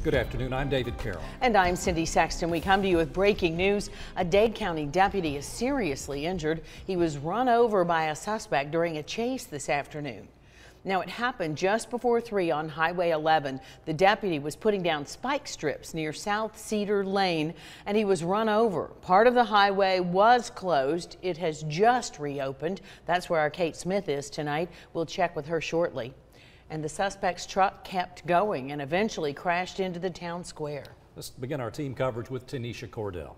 Good afternoon. I'm David Carroll. And I'm Cindy Sexton. We come to you with breaking news. A Dade County deputy is seriously injured. He was run over by a suspect during a chase this afternoon. Now, it happened just before 3 on Highway 11. The deputy was putting down spike strips near South Cedar Lane, and he was run over. Part of the highway was closed. It has just reopened. That's where our Kate Smith is tonight. We'll check with her shortly. And the suspect's truck kept going and eventually crashed into the town square. Let's begin our team coverage with Tanisha Cordell.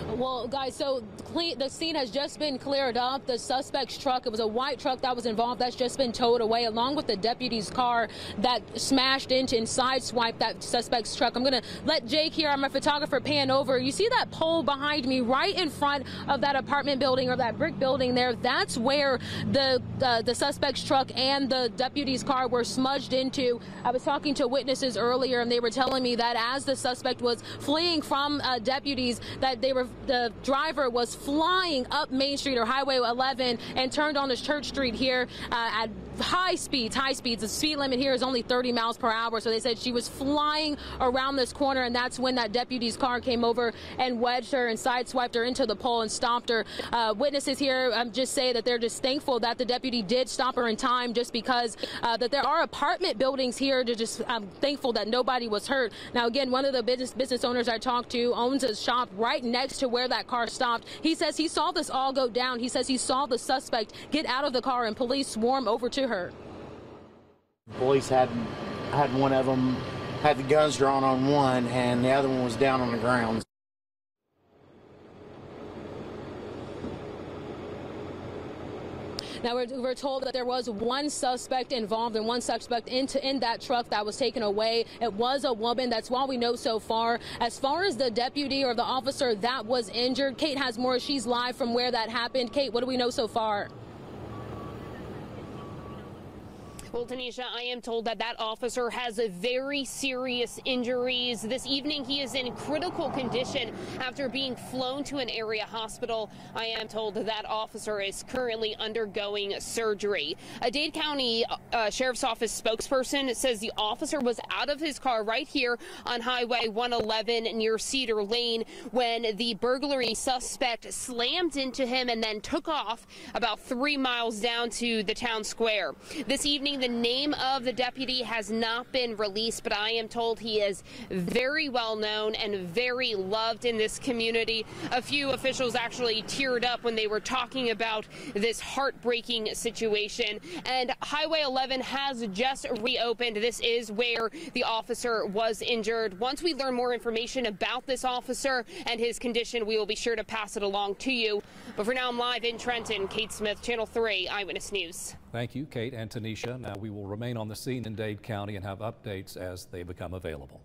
Well, guys, so the scene has just been cleared up. The suspect's truck, it was a white truck that was involved, that's just been towed away, along with the deputy's car that smashed into and sideswiped that suspect's truck. I'm going to let Jake here, I'm a photographer, pan over. You see that pole behind me right in front of that apartment building or that brick building there? That's where the suspect's truck and the deputy's car were smudged into. I was talking to witnesses earlier, and they were telling me that as the suspect was fleeing from deputies, that the driver was flying up Main Street or Highway 11 and turned on Church Street here at high speeds. The speed limit here is only 30 miles per hour. So they said she was flying around this corner, and that's when that deputy's car came over and wedged her and sideswiped her into the pole and stopped her. Witnesses here just say that they're just thankful that the deputy did stop her in time, just because that there are apartment buildings here. To just thankful that nobody was hurt. Now, again, one of the business owners I talked to owns a shop right next to where that car stopped. He says he saw this all go down. He says he saw the suspect get out of the car and police swarm over to her. Police had one of them, had the guns drawn on one, and the other one was down on the ground. Now, we're told that there was one suspect involved and one suspect in that truck that was taken away. It was a woman. That's all we know so far. As far as the deputy or the officer that was injured, Kate has more. She's live from where that happened. Kate, what do we know so far? Well, Tanisha, I am told that officer has a very serious injuries. This evening, he is in critical condition after being flown to an area hospital. I am told that officer is currently undergoing surgery. A Dade County Sheriff's Office spokesperson says the officer was out of his car right here on Highway 111 near Cedar Lane when the burglary suspect slammed into him and then took off about 3 miles down to the town square. This evening, the name of the deputy has not been released, but I am told he is very well known and very loved in this community. A few officials actually teared up when they were talking about this heartbreaking situation. And Highway 11 has just reopened. This is where the officer was injured. Once we learn more information about this officer and his condition, we will be sure to pass it along to you. But for now, I'm live in Trenton. Kate Smith, Channel 3 Eyewitness News. Thank you, Kate and Tanisha. Now we will remain on the scene in Dade County and have updates as they become available.